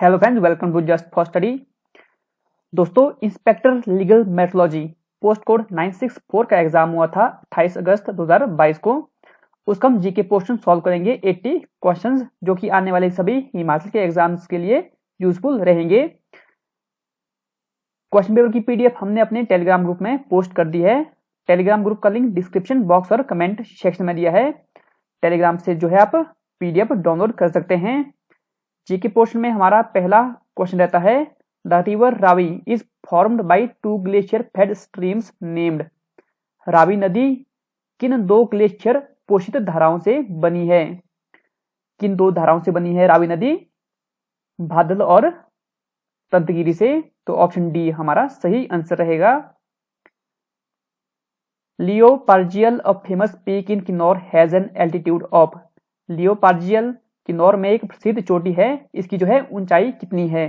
Hello friends, welcome to just for study. दोस्तों, inspector legal metrology post code 964 का exam हुआ था 28 अगस्त 2022 को। उसका हम जीके पोर्शन सॉल्व करेंगे 80 क्वेश्चंस, जो कि आने वाले सभी हिमाचल के एग्जाम्स के लिए यूजफुल रहेंगे। क्वेश्चन पेपर की पीडीएफ हमने अपने टेलीग्राम ग्रुप में पोस्ट कर दी है। टेलीग्राम ग्रुप का लिंक डिस्क्रिप्शन बॉक्स और कमेंट सेक्शन में दिया है। टेलीग्राम से जो है आप पीडीएफ डाउनलोड कर सकते हैं। जीके पोर्शन में हमारा पहला क्वेश्चन रहता है, the river Ravi is formed by two glacier fed streams named. Ravi नदी किन दो ग्लेशियर पोषित धाराओं से बनी है? किन दो धाराओं से बनी है रावी नदी? भादल और तंतगिरी से। तो ऑप्शन डी हमारा सही आंसर रहेगा। Leo Pargil, a famous peak in Kinnaur, has an altitude of. Leo Pargil Kinnaur में एक प्रसिद्ध चोटी है, इसकी जो है ऊंचाई कितनी है?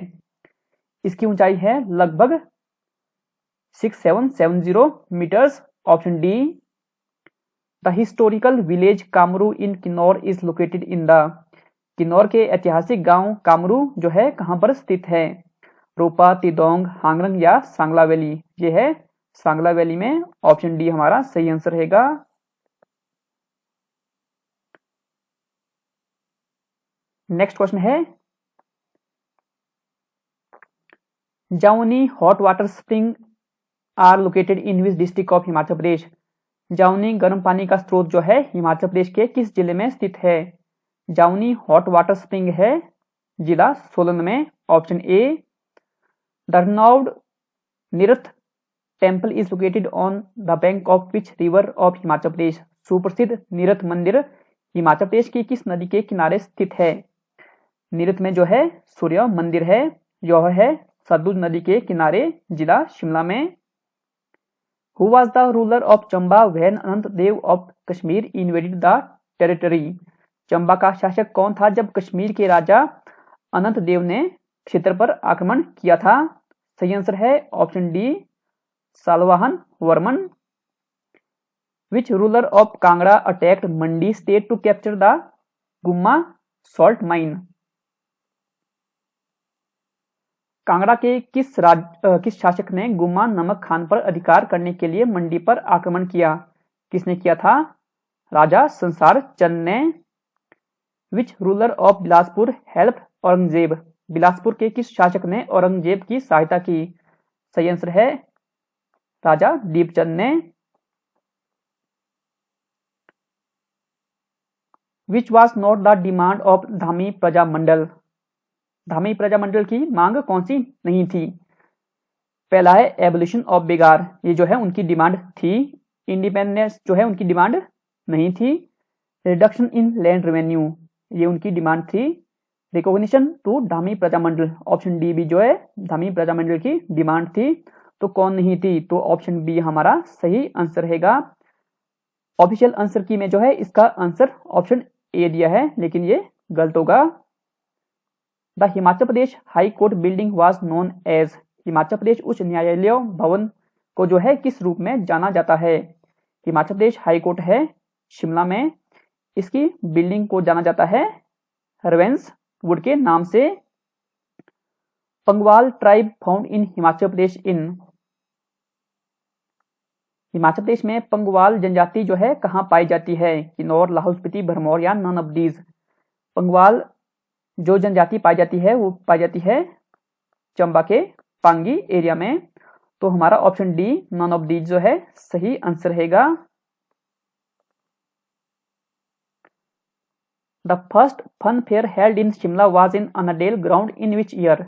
इसकी ऊंचाई है लगभग 6770 metres. Option D. The historical village Kamru in Kinnaur is located in the. Kinnaur के ऐतिहासिक गांव कामरू जो है कहां पर स्थित है? रोपा, तिदोंग, हांगरंग या सांगला वैली? ये है सांगला वैली में। ऑप्शन डी हमारा सही आंसर रहेगा। नेक्स्ट क्वेश्चन है, Jauni hot water spring are located in which district of Himachal Pradesh. Jauni गर्म पानी का स्रोत जो है हिमाचल प्रदेश के किस जिले में स्थित है? जाउनी हॉट वाटर स्प्रिंग है जिला सोलन में। Option A. The renowned Nirath temple is located on the bank of which river of Himachal Pradesh. सुप्रसिद्ध निरथ मंदिर हिमाचल प्रदेश की किस नदी के किनारे स्थित है? निरथ में जो है सूर्य मंदिर है, यह है सतलुज नदी के किनारे, जिला शिमला में। Who was the ruler of Chamba when Anant Dev of Kashmir invaded the territory. Chamba का शासक कौन था जब कश्मीर के राजा अनंत देव ने क्षेत्र पर आक्रमण किया था? सही आंसर है option D, Salvahan Varman. Which ruler of Kangra attacked Mandi state to capture the Gumma salt mine. Kangra के किस शासक ने गुम्मा नमक खान पर अधिकार करने के लिए मंडी पर आक्रमण किया? किसने किया था? राजा संसार चंद ने। विच ruler of Bilaspur help Aurangzeb. Bilaspur के किस शासक ने औरंगजेब की सहायता की? सही आंसर है राजा दीपचंद ने। Which was not the demand of Dhami Prajamandal. Dhami Prajamandal की मांग कौन सी नहीं थी? पहला है एबोलिशन ऑफ बेगार, ये जो है उनकी डिमांड थी। इंडिपेंडेंस जो है उनकी डिमांड नहीं थी। रिडक्शन इन लैंड रेवेन्यू, ये उनकी डिमांड थी। Recognition to Dhami Prajamandal, option D भी जो है धामी प्रजामंडल की डिमांड थी। तो कौन नहीं थी? तो ऑप्शन बी हमारा सही आंसर रहेगा। ऑफिशियल आंसर की में जो है इसका आंसर ऑप्शन ए दिया है, लेकिन ये गलत होगा। The Himachal Pradesh high court building was known as. Himachal Pradesh उच्च न्यायालय भवन को जो है किस रूप में जाना जाता है? हिमाचल प्रदेश हाई कोर्ट है शिमला में, इसकी बिल्डिंग को जाना जाता है रवेंस वुड के नाम से। Pangwal tribe found in Himachal Pradesh in. Himachal Pradesh में पंगवाल जनजाति जो है कहाँ पाई जाती है? किन्नौर, लाहौल स्पीति, भरमौर या नन ऑफ दीज। पंगवाल जो जनजाति पाई जाती है वो पाई जाती है चंबा के पांगी एरिया में। तो हमारा option D none of these जो है सही आंसर रहेगा। The first fun fair held in Shimla was in Annadale ground in which year.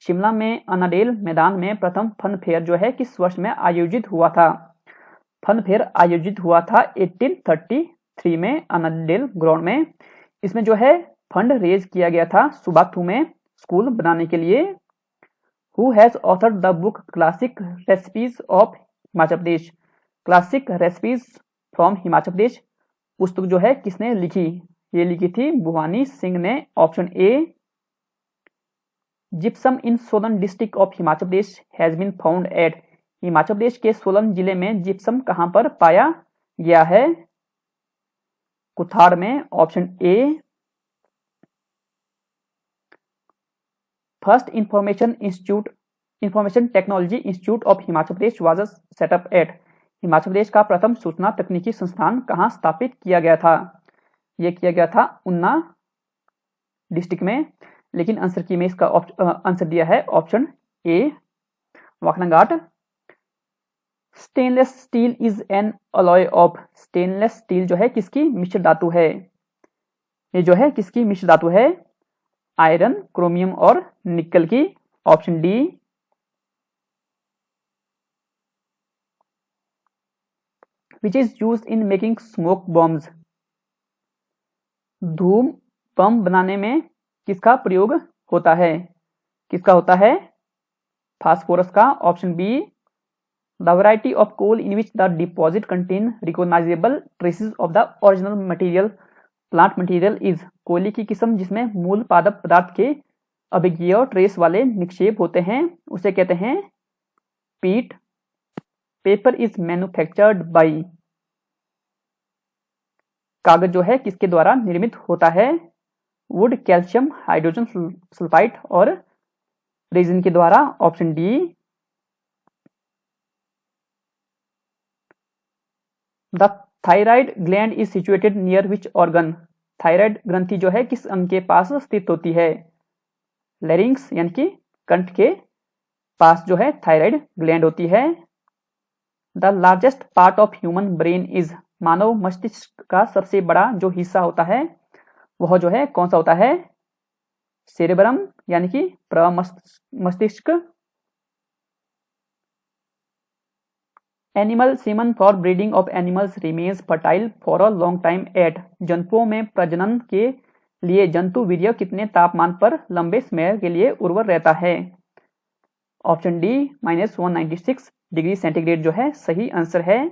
Shimla में अनाडेल मैदान में प्रथम फन फेयर जो है किस वर्ष में आयोजित हुआ था? फन फेयर आयोजित हुआ था 1833 में अनाडेल ग्राउंड में। इसमें जो है फंड रेज किया गया था सुबाथू में स्कूल बनाने के लिए। Who has authored the book classic recipes of Himachal Pradesh. Classic recipes from Himachal Pradesh पुस्तक जो है किसने लिखी? ये लिखी थी भुवानी सिंह ने। Option A. Gypsum in Solan district of Himachal Pradesh has been found at. Himachal Pradesh के सोलन जिले में जिप्सम कहां पर पाया गया है? कुथाड़ में। Option A. First information technology institute of Himachal Pradesh was set up at. Himachal Pradesh का प्रथम सूचना तकनीकी संस्थान कहाँ स्थापित किया गया था? यह किया गया था ऊना डिस्ट्रिक्ट में। लेकिन आंसर की में इसका आंसर दिया है option A Waknaghat. Stainless steel is an alloy of. Stainless steel जो है किसकी मिश्र धातु है? ये जो है किसकी मिश्र धातु है? आयरन, क्रोमियम और निकल की। Option D. Which is used in making smoke bombs. धूम बम बनाने में किसका प्रयोग होता है? किसका होता है? फास्फोरस का। Option B. The variety of coal in which the deposit contain recognisable traces of the original material plant material is. कोयले की किस्म जिसमें मूल पादप पदार्थ के अभिज्ञेय ट्रेस वाले निक्षेप होते हैं उसे कहते हैं पीट। Paper is manufactured by. कागज जो है किसके द्वारा निर्मित होता है? वुड, कैल्शियम हाइड्रोजन सल्फाइड और रेजिन के द्वारा। Option D. The thyroid gland is situated near which organ. Thyroid ग्रंथि जो है किस अंग के पास स्थित होती है? लैरिंक्स यानी कि कंठ के पास जो है थायराइड ग्लैंड होती है। The largest part of human brain is. मानव मस्तिष्क का सबसे बड़ा जो हिस्सा होता है वह जो है कौन सा होता है? सेरेब्रम यानी कि प्रमस्तिष्क। Animal semen for breeding of animals remains fertile for a long time at. जंतुओं में प्रजनन के लिए जंतु वीर्य कितने तापमान पर लंबे समय के लिए उर्वर रहता है? ऑप्शन डी -196 डिग्री सेंटीग्रेड जो है सही आंसर है।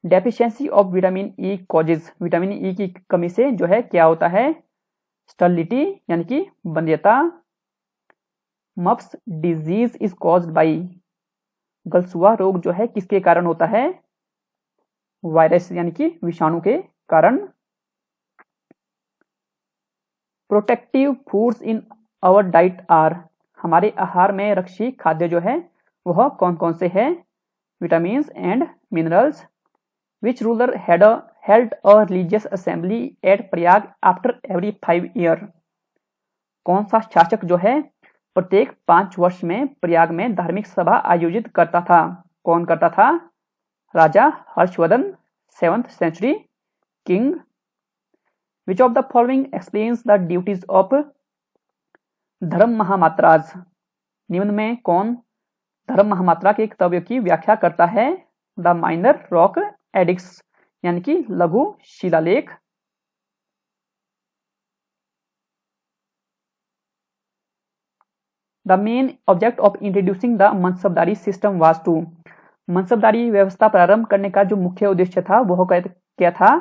Deficiency of vitamin E causes. Vitamin E की कमी से जो है क्या होता है? स्टर्लिटी यानी कि बंध्यता। मप्स डिजीज इज कॉज्ड बाई। गलसुआ रोग जो है किसके कारण होता है? वायरस यानी कि विषाणु के कारण। Protective foods in our diet are. हमारे आहार में रक्षी खाद्य जो है वह कौन कौन से हैं? Vitamins and minerals. Which ruler held a religious assembly at Prayag after every 5 year. कौन सा शासक जो है प्रत्येक 5 वर्ष में प्रयाग में धार्मिक सभा आयोजित करता था? कौन करता था? Raja Harshvardhan, 7th century king. Which of the following explains the duties of Dharma Mahamatras. निम्न में कौन धर्म महामात्रा के कर्तव्य की व्याख्या करता है? द माइनर रॉक एडिक्स यानी कि लघु शिलालेख। The main object of introducing the Mansabdari system was to. Mansabdari व्यवस्था प्रारंभ करने का जो मुख्य उद्देश्य था वह क्या था?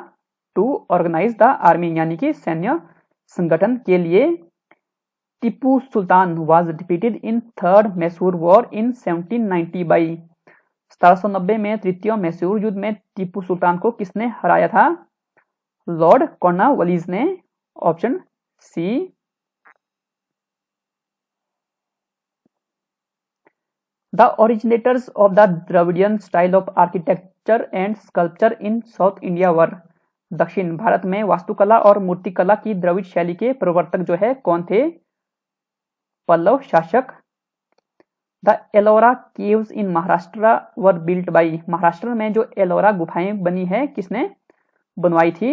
टू ऑर्गेनाइज द आर्मी यानी कि सैन्य संगठन के लिए। Tipu Sultan was defeated in third Mysore war in 1790 by. 1790 में तृतीय मैसूर युद्ध में टीपू सुल्तान को किसने हराया था? लॉर्ड कॉर्नवालिस ने। Option C. The originators of the Dravidian style of architecture and sculpture in South India were। दक्षिण भारत में वास्तुकला और मूर्तिकला की द्रविड़ शैली के प्रवर्तक जो है कौन थे? पल्लव शासक। The Ellora caves in Maharashtra were built by. Maharashtra में जो एलोरा गुफाएं बनी है किसने बनवाई थी?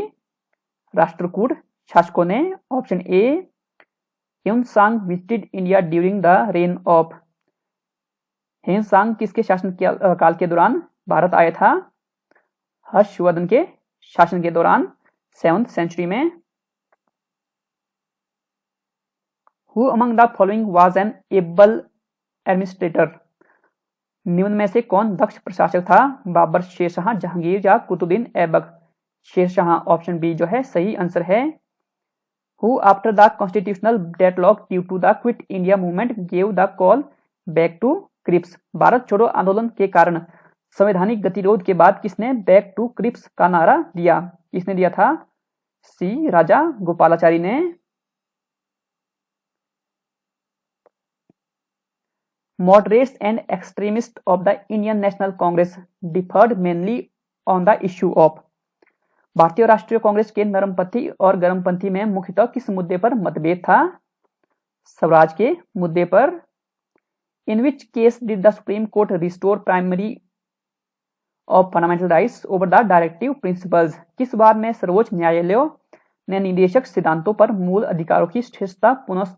राष्ट्रकूट शासकों ने। Option A. Hiuen Tsang visited India during the rain of. Hiuen Tsang किसके शासन काल के दौरान भारत आया था? हर्षवर्धन के शासन के दौरान 7th century में। Who among the following was an able administrator। निम्न में से कौन दक्ष प्रशासक था? बाबर, शेरशाह, जहांगीर या कुतुबुद्दीन ऐबक। शेरशाह। ऑप्शन बी जो है सही आंसर है। Who after the constitutional deadlock due to the Quit India movement gave the call back to Cripps. भारत छोड़ो आंदोलन के कारण संवैधानिक गतिरोध के बाद किसने बैक टू क्रिप्स का नारा दिया? किसने दिया था? सी। राजा गोपालाचारी ने। Moderates and extremists of the Indian National Congress differed mainly on the issue of। भारतीय राष्ट्रीय कांग्रेस के नरमपंथी और गर्मपंथी में मुख्यतः किस मुद्दे पर मतभेद था? स्वराज के मुद्दे पर। In which case did the Supreme Court restore primary of fundamental rights over the directive principles? किस बार में सर्वोच्च न्यायालय ने निदेशक सिद्धांतों पर मूल अधिकारों की श्रेष्ठता पुनः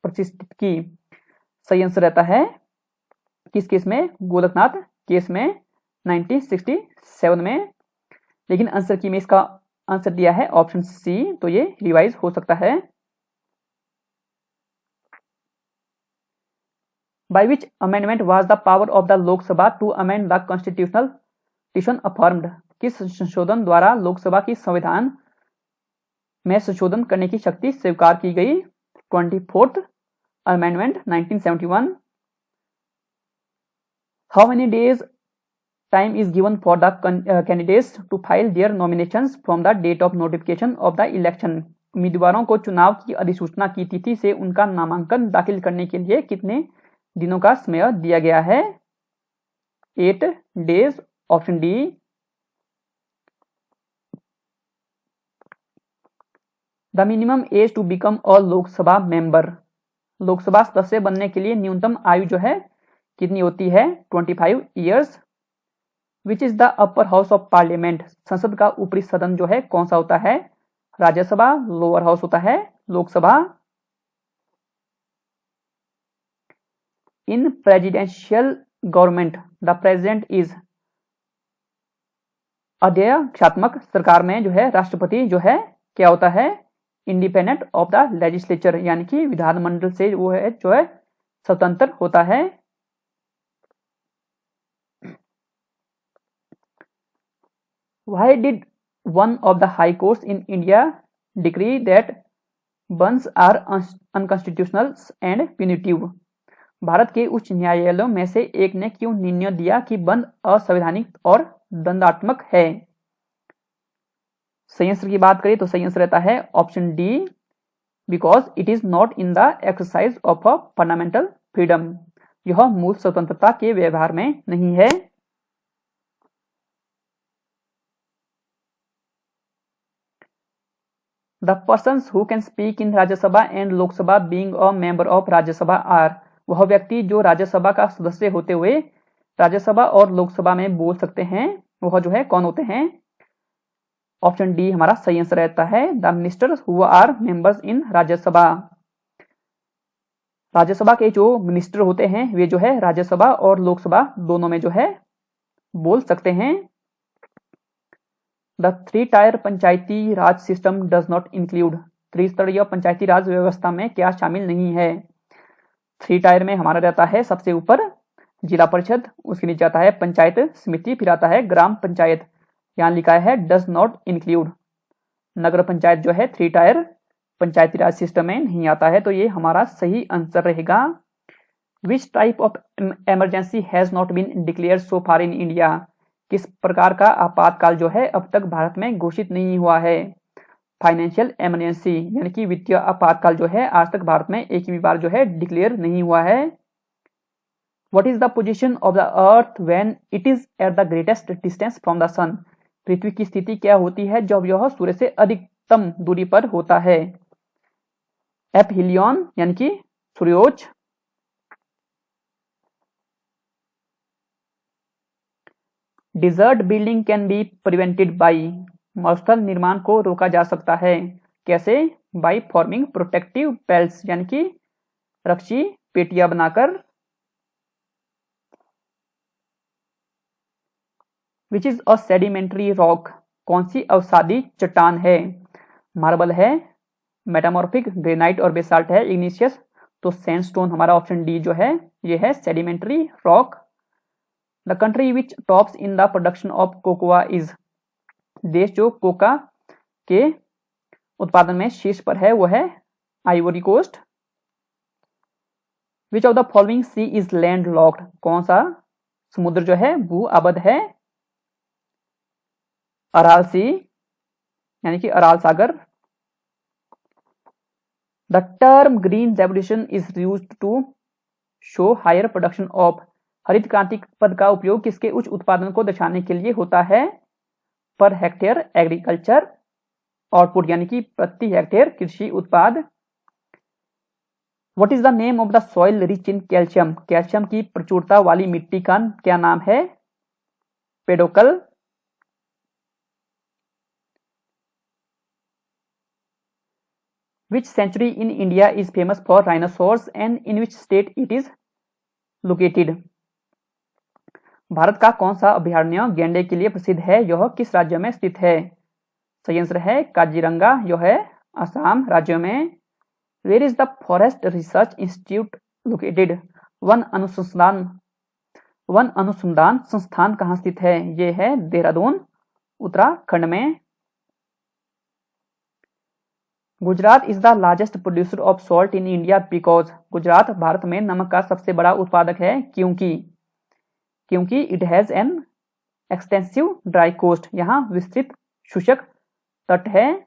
प्रतिष्ठित की? सही आंसर रहता है किस केस में? गोलकनाथ केस में 1967 में। लेकिन आंसर की में इसका आंसर दिया है ऑप्शन सी, तो ये रिवाइज हो सकता है। By which amendment was the power of the Lok Sabha to amend the constitution affirmed? किस संशोधन द्वारा लोकसभा की संविधान में संशोधन करने की शक्ति स्वीकार की गई? 24th Amendment 1971। How many days time is given for the candidates to file their nominations from the date of notification of the election? उम्मीदवारों को चुनाव की अधिसूचना की तिथि से उनका नामांकन दाखिल करने के लिए कितने दिनों का समय दिया गया है? 8 days, option D. The minimum age to become a Lok Sabha member. Lok Sabha सदस्य बनने के लिए न्यूनतम आयु जो है कितनी होती है? 25 years। Which is the upper house of parliament? संसद का ऊपरी सदन जो है कौन सा होता है? राज्यसभा। लोअर हाउस होता है Lok Sabha. In presidential government the president is. अध्यक्षात्मक सरकार में जो है राष्ट्रपति जो है क्या होता है? इंडिपेंडेंट ऑफ द लेजिस्लेचर, यानी कि विधानमंडल से वो है जो है स्वतंत्र होता है। Why did one of the high courts in India decree that bans are unconstitutional and punitive? Bharat के उच्च न्यायालयों में से एक ने क्यों निर्णय दिया कि बंद असंवैधानिक और दंडात्मक है? सही आंसर की बात करें तो सही आंसर रहता है option D, because it is not in the exercise of a fundamental freedom. यह मूल स्वतंत्रता के व्यवहार में नहीं है। The persons who can speak in Rajya Sabha and Lok Sabha being a member of Rajya Sabha are। वह व्यक्ति जो राज्यसभा का सदस्य होते हुए राज्यसभा और लोकसभा में बोल सकते हैं वह जो है कौन होते हैं? ऑप्शन डी हमारा सही आंसर रहता है the ministers who are members in Rajya Sabha. Rajya Sabha के जो मिनिस्टर होते हैं वे जो है राज्यसभा और लोकसभा दोनों में जो है बोल सकते हैं। The 3-tier Panchayati Raj system does not include. त्रिस्तरीय पंचायती राज व्यवस्था में क्या शामिल नहीं है? 3 टायर में हमारा रहता है सबसे ऊपर जिला परिषद, उसके नीचे आता है पंचायत समिति, फिर आता है ग्राम पंचायत। यहाँ लिखा है डज नॉट इंक्लूड। नगर पंचायत जो है 3 टायर पंचायती राज सिस्टम में नहीं आता है, तो ये हमारा सही आंसर रहेगा। Which type of emergency has not been declared so far in India. किस प्रकार का आपातकाल जो है अब तक भारत में घोषित नहीं हुआ है? फाइनेंशियल इमरजेंसी, यानी कि वित्तीय आपातकाल जो है आज तक भारत में एक भी बार जो है डिक्लेयर नहीं हुआ है। What is the position of the earth when it is at the greatest distance from the sun. पृथ्वी की स्थिति क्या होती है जब यह सूर्य से अधिकतम दूरी पर होता है? एपहिलियन, यानी कि सूर्योच्च। Desert building can be prevented by. मरुस्थल निर्माण को रोका जा सकता है कैसे? बाई फॉर्मिंग प्रोटेक्टिव बेल्ट्स, यानी कि रक्षी पेटियां बनाकर। Which is a sedimentary rock. कौन सी अवसादी चट्टान है? मार्बल है, मेटामॉर्फिक ग्रेनाइट और बेसाल्ट है, इग्निशियस। तो सैंडस्टोन हमारा ऑप्शन डी जो है ये है sedimentary rock. The country which tops in the production of cocoa is. देश जो कोका के उत्पादन में शीर्ष पर है वो है Ivory Coast. Which of the following sea is land locked. कौन सा समुद्र जो है भू अवध है? अराल सी, यानी कि अराल सागर। The term green revolution is used to show higher production of. हरित क्रांति पद का उपयोग किसके उच्च उत्पादन को दर्शाने के लिए होता है? पर हेक्टेयर एग्रीकल्चर आउटपुट, यानी कि प्रति हेक्टेयर कृषि उत्पाद। What is the name of the soil rich in calcium? Calcium की प्रचुरता वाली मिट्टी का क्या नाम है? Pedocal. Which sanctuary in India is famous for rhinoceros and in which state it is located? Bharat का कौन सा अभयारण्य गैंडे के लिए प्रसिद्ध है? यह किस राज्य में स्थित है? सही आंसर है काजीरंगा, यह है असम राज्य में। Where is the Forest Research Institute located? One अनुसंधान संस्थान कहाँ स्थित है? ये है देहरादून, उत्तराखंड में। Gujarat is the largest producer of salt in India because. Gujarat भारत में नमक का सबसे बड़ा उत्पादक है क्योंकि it has an extensive dry coast. यहाँ विस्तृत शुष्क तट है।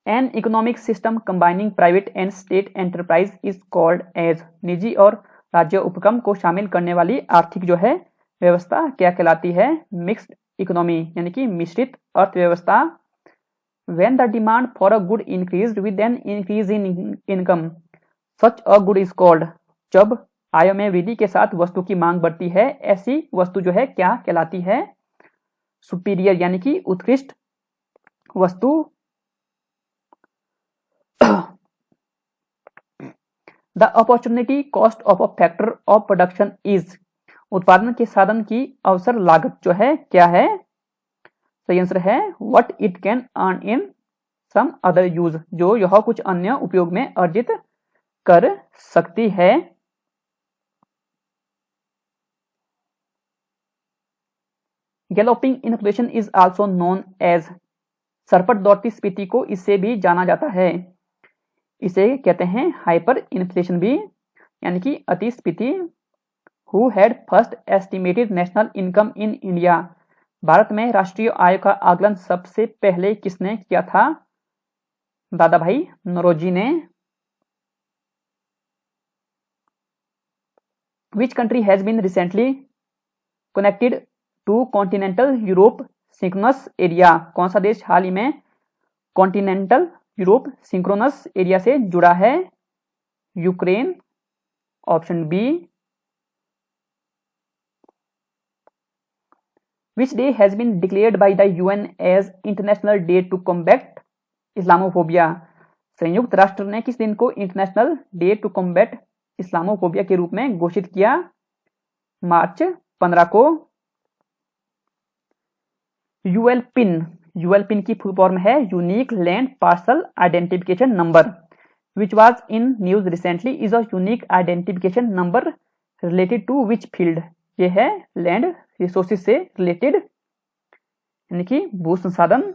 An economic system combining private and state enterprise is called as. निजी और राज्य उपक्रम को शामिल करने वाली आर्थिक जो है व्यवस्था क्या कहलाती है? मिक्स्ड इकोनॉमी, यानी कि मिश्रित अर्थव्यवस्था। When the demand for a good increased with an increase in income, such a good is called। जब आय में वृद्धि के साथ वस्तु की मांग बढ़ती है, ऐसी वस्तु जो है क्या कहलाती है? सुपीरियर, यानी कि उत्कृष्ट वस्तु। The opportunity cost of a factor of production is। उत्पादन के साधन की अवसर लागत जो है क्या है? सही आंसर है what it can earn in some other use. जो यह कुछ अन्य उपयोग में अर्जित कर सकती है। Galloping inflation is also known as. सरपट दौड़ती स्फीति को इससे भी जाना जाता है। इसे कहते हैं हाइपर इन्फ्लेशन भी, यानी कि अतिस्फीति। Who had first estimated national income in India? Bharat में राष्ट्रीय आय का आकलन सबसे पहले किसने किया था? दादा भाई नौरोजी ने। Which country has been recently connected to continental Europe synchronous area? कौन सा देश हाल ही में कॉन्टिनेंटल यूरोप सिंक्रोनस एरिया से जुड़ा है? Ukraine, option B. Which day has been declared by the UN as International Day to Combat Islamophobia? संयुक्त राष्ट्र ने किस दिन को international day to combat Islamophobia के रूप में घोषित किया? मार्च 15 को। यूएल पिन की फुल फॉर्म है unique land parcel identification number. Which was in news recently is a unique identification number related to which field? ये है लैंड रिसोर्सेज से रिलेटेड, यानी कि भू संसाधन।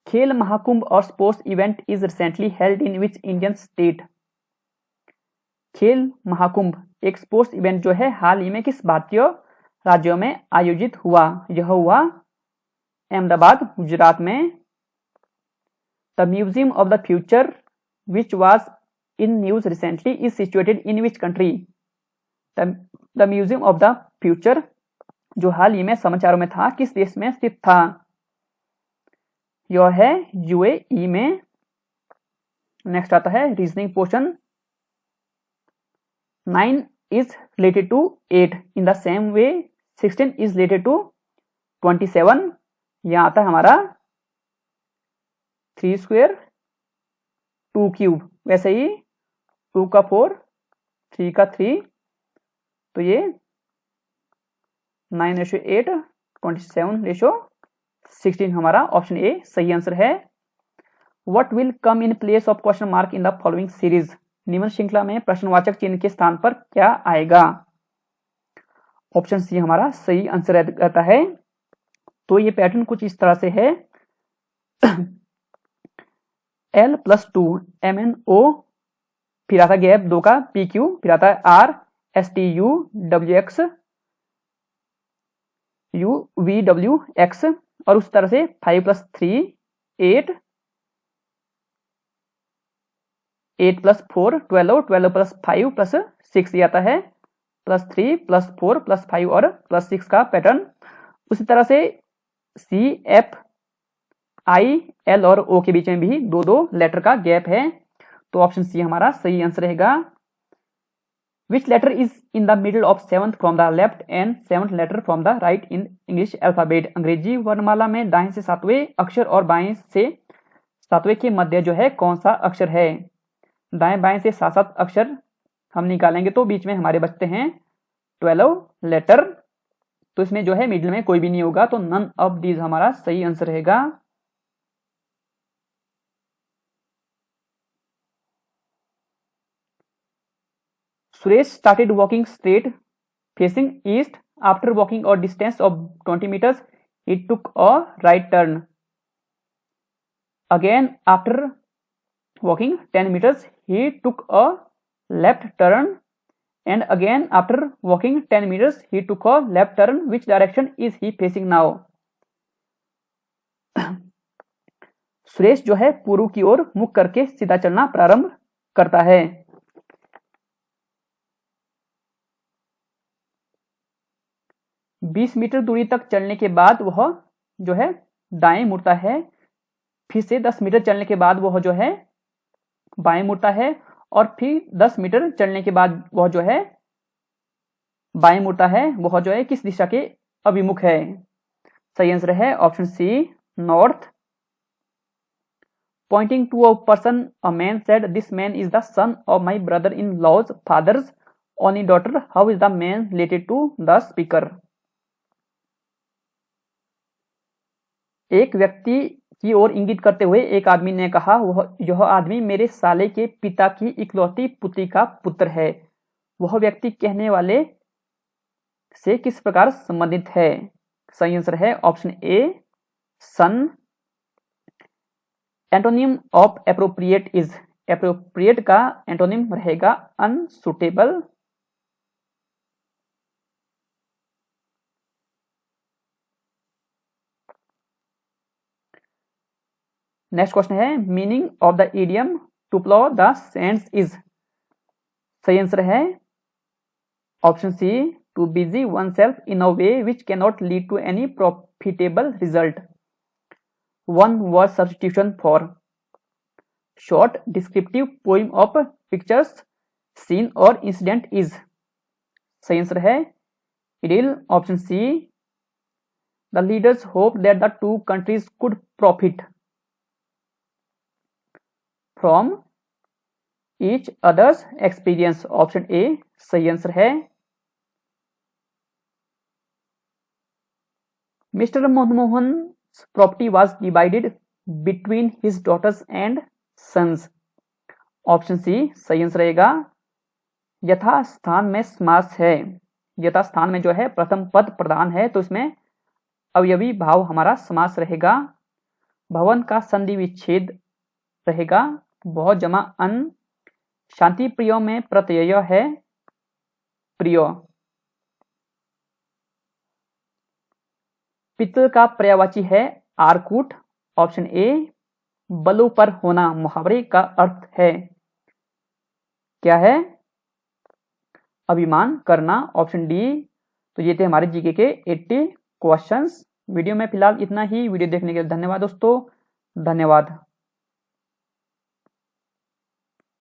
खेल महाकुंभ और sports event is recently held in which Indian state? खेल महाकुंभ एक स्पोर्ट्स इवेंट जो है हाल ही में किस भारतीय राज्यों में आयोजित हुआ? यह हुआ अहमदाबाद, गुजरात में। The museum of the future which was in news recently is situated in which country? The Museum of the Future जो हाल ही में समाचारों में था किस देश में स्थित था? यह है यूएई में। नेक्स्ट आता है reasoning portion. 9 is related to 8 in the same way 16 is related to 27। यहां आता है हमारा 3 स्क्वायर 2 क्यूब, वैसे ही 2 का 4, 3 का 3, तो ये 9:8, 27:16 हमारा ऑप्शन ए सही आंसर है। What will come in place of question mark in the following series? निम्न श्रृंखला में प्रश्नवाचक चिन्ह के स्थान पर क्या आएगा? ऑप्शन सी हमारा सही आंसर रहता है। तो ये पैटर्न कुछ इस तरह से है L+2 MNO, फिर आता गैप 2 का PQ, फिर आता है R STU WX UVWX, और उस तरह से 5+3 8, 8 + 4 12, 12 + 5 + 6 ये आता है +3 + 4 + 5 और +6 का पैटर्न। उसी तरह से C, F, I, L और O के बीच में भी 2-2 लेटर का गैप है, तो ऑप्शन सी हमारा सही आंसर रहेगा। Which letter is in the middle of 7th from the left and 7th letter from the right in English alphabet? अंग्रेजी वर्णमाला में दाएं से 7वें अक्षर और बाएं से 7वें के मध्य जो है कौन सा अक्षर है? दाएं बाएं से 7-7 अक्षर हम निकालेंगे तो बीच में हमारे बचते हैं 12 लेटर, तो इसमें जो है मिडिल में कोई भी नहीं होगा, तो नन ऑफ दीज हमारा सही आंसर रहेगा। Suresh started walking straight facing east. After walking a distance of 20 meters, he took a right turn. Again, after walking 10 meters, he took a left turn. And again, after walking 10 meters, he took a left turn. Which direction is he facing now? Suresh जो है पूर्व की ओर मुख करके सीधा चलना प्रारंभ करता है। बीस मीटर दूरी तक चलने के बाद वह जो है दाएं मुड़ता है, फिर से 10 मीटर चलने के बाद वह जो है बाएं मुड़ता है, और फिर 10 मीटर चलने के बाद वह जो है बाएं मुड़ता है। वह जो है किस दिशा के अभिमुख है? सही आंसर है option C, north. Pointing to a person, a man said, "This man is the son of my brother-in-law's father's only daughter." How is the man related to the speaker? एक व्यक्ति की ओर इंगित करते हुए एक आदमी ने कहा, यह आदमी मेरे साले के पिता की इकलौती पुत्री का पुत्र है। वह व्यक्ति कहने वाले से किस प्रकार संबंधित है? सही आंसर है option A, sun. Antonym of appropriate is, appropriate का एंटोनिम रहेगा अनसुटेबल। नेक्स्ट क्वेश्चन है, meaning of the idiom to plough the sands is. सही आंसर है option C, to busy oneself in a way which can not lead to any profitable result. One word substitution for short descriptive poem of pictures, scene और incident is. सही answer है idyll, option C. The leaders hope that the two countries could profit from each other's experience. Option A सही answer है। Mister Manmohan property was divided between his daughters and sons. Option C सही answer रहेगा। यथा स्थान में समास है, यथा स्थान में जो है प्रथम पद प्रधान है, तो इसमें अवयवी भाव हमारा समास रहेगा। भवन का संधि विच्छेद रहेगा, बहुत जमा अन। शांति प्रियो में प्रत्यय है प्रियो। पितल का पर्यायवाची है आरकूट। Option A. बलों पर होना मुहावरे का अर्थ है क्या है? अभिमान करना। Option D. तो ये थे हमारे जीके के 80 क्वेश्चंस। वीडियो में फिलहाल इतना ही। वीडियो देखने के लिए धन्यवाद दोस्तों, धन्यवाद।